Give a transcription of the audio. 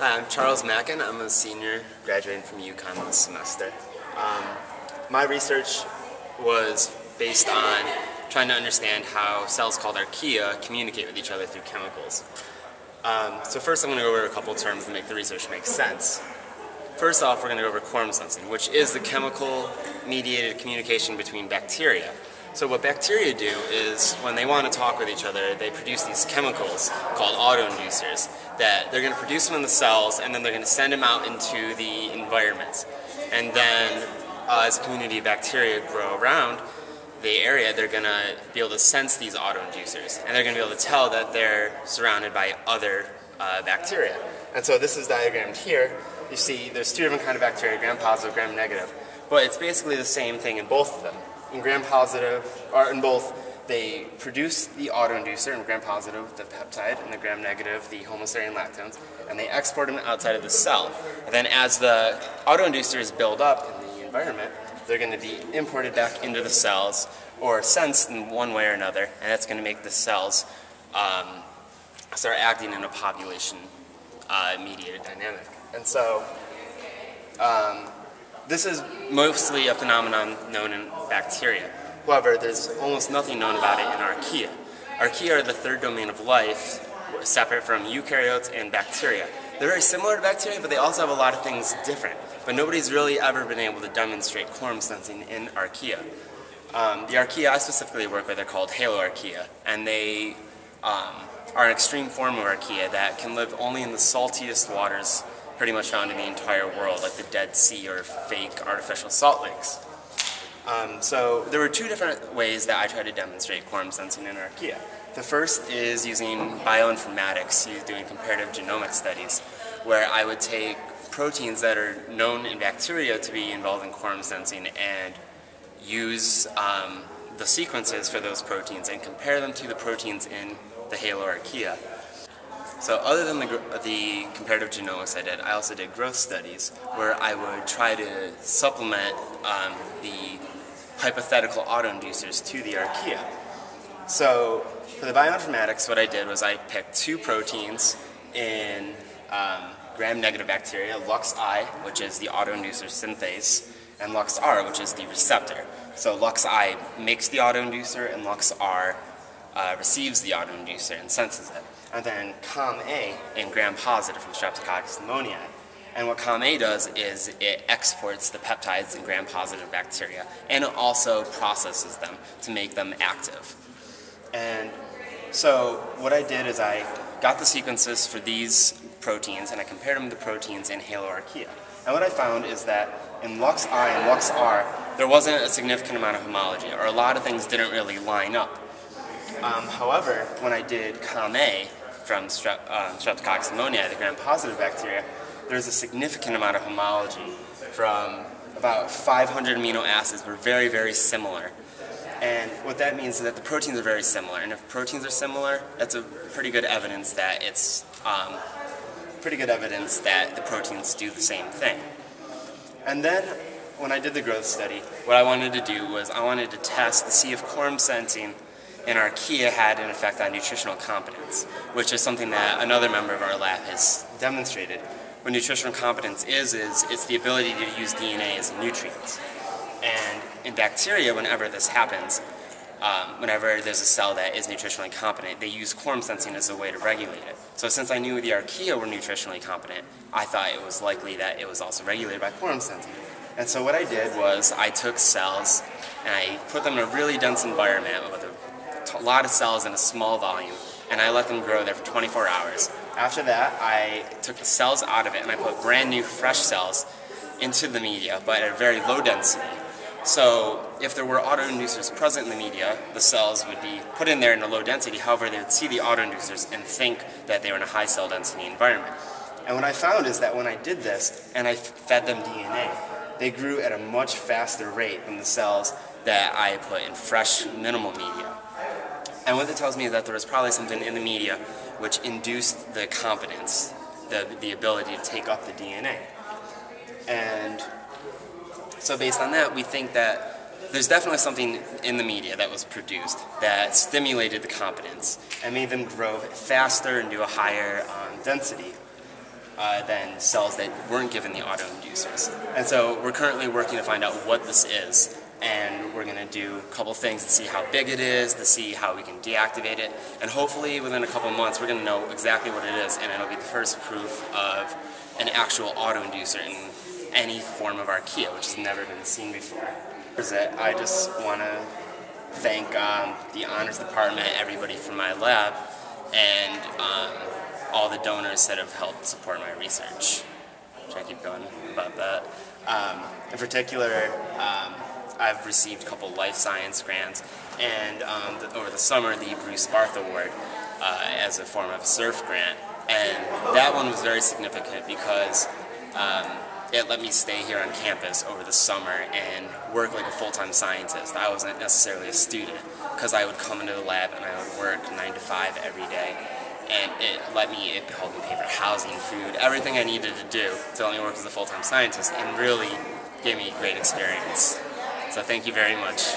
Hi, I'm Charles Mackin. I'm a senior graduating from UConn this semester. My research was based on trying to understand how cells called archaea communicate with each other through chemicals. So first I'm going to go over a couple terms to make the research make sense. First off, we're going to go over quorum sensing, which is the chemical mediated communication between bacteria. So what bacteria do is, when they want to talk with each other, they produce these chemicals called autoinducers that they're going to produce them in the cells, and then they're going to send them out into the environment. And then as a community of bacteria grow around the area, they're going to be able to sense these autoinducers, and they're going to be able to tell that they're surrounded by other bacteria. And so this is diagrammed here. You see there's two different kinds of bacteria, gram-positive, gram-negative, but it's basically the same thing in both of them. In gram-positive, or in both, they produce the autoinducer, in gram-positive, the peptide, and the gram-negative, the homoserine lactones, and they export them outside of the cell. And then as the autoinducers build up in the environment, they're going to be imported back into the cells, or sensed in one way or another, and that's going to make the cells start acting in a population-mediated dynamic. And so, this is mostly a phenomenon known in bacteria. However, there's almost nothing known about it in archaea. Archaea are the third domain of life, separate from eukaryotes and bacteria. They're very similar to bacteria, but they also have a lot of things different. But nobody's really ever been able to demonstrate quorum sensing in archaea. The archaea I specifically work with are called haloarchaea, and they are an extreme form of archaea that can live only in the saltiest waters pretty much found in the entire world, like the Dead Sea or fake artificial salt lakes. So there were two different ways that I tried to demonstrate quorum sensing in archaea. The first is using bioinformatics, doing comparative genomic studies, where I would take proteins that are known in bacteria to be involved in quorum sensing and use the sequences for those proteins and compare them to the proteins in the haloarchaea. So other than the comparative genomics I also did growth studies where I would try to supplement the hypothetical autoinducers to the archaea. So for the bioinformatics, what I did was I picked two proteins in gram-negative bacteria, LuxI, which is the autoinducer synthase, and LuxR, which is the receptor. So LuxI makes the autoinducer, and LuxR receives the autoinducer and senses it. And then COM-A in gram-positive from Streptococcus pneumoniae. And what COM-A does is it exports the peptides in gram-positive bacteria, and it also processes them to make them active. And so what I did is I got the sequences for these proteins, and I compared them to the proteins in haloarchaea. And what I found is that in LuxI and LuxR, there wasn't a significant amount of homology, or a lot of things didn't really line up. However, when I did COM-A from Streptococcus pneumoniae, the gram-positive bacteria, there's a significant amount of homology from about 500 amino acids were very, very similar. And what that means is that the proteins are very similar. And if proteins are similar, that's a pretty good evidence that it's the proteins do the same thing. And then when I did the growth study, what I wanted to do was I wanted to test to see if quorum sensing in archaea had an effect on nutritional competence, which is something that another member of our lab has demonstrated. What nutritional competence is it's the ability to use DNA as a nutrient. And in bacteria, whenever this happens, whenever there's a cell that is nutritionally competent, they use quorum sensing as a way to regulate it. So since I knew the archaea were nutritionally competent, I thought it was likely that it was also regulated by quorum sensing. And so what I did was I took cells and I put them in a really dense environment with a lot of cells in a small volume, and I let them grow there for 24 hours. After that, I took the cells out of it and I put brand new fresh cells into the media, but at a very low density. So if there were autoinducers present in the media, the cells would be put in there in a low density. However, they would see the autoinducers and think that they were in a high cell density environment. And what I found is that when I did this and I fed them DNA, they grew at a much faster rate than the cells that I put in fresh, minimal media. And what it tells me is that there was probably something in the media which induced the competence, the ability to take up the DNA. And so based on that, we think that there's definitely something in the media that was produced that stimulated the competence and made them grow faster and do a higher density. than cells that weren't given the autoinducers. And so we're currently working to find out what this is, and we're going to do a couple things to see how big it is, to see how we can deactivate it, and hopefully within a couple months we're going to know exactly what it is, and it'll be the first proof of an actual autoinducer in any form of Archaea, which has never been seen before. That's it. I just want to thank the honors department, everybody from my lab, and all the donors that have helped support my research. Should I keep going about that? In particular, I've received a couple life science grants, and over the summer, the Barth Award as a form of a SURF grant. And that one was very significant because it let me stay here on campus over the summer and work like a full-time scientist. I wasn't necessarily a student because I would come into the lab and I would work 9 to 5 every day. And it helped me pay for housing, food, everything I needed to do to let me work as a full-time scientist, and really gave me a great experience. So thank you very much.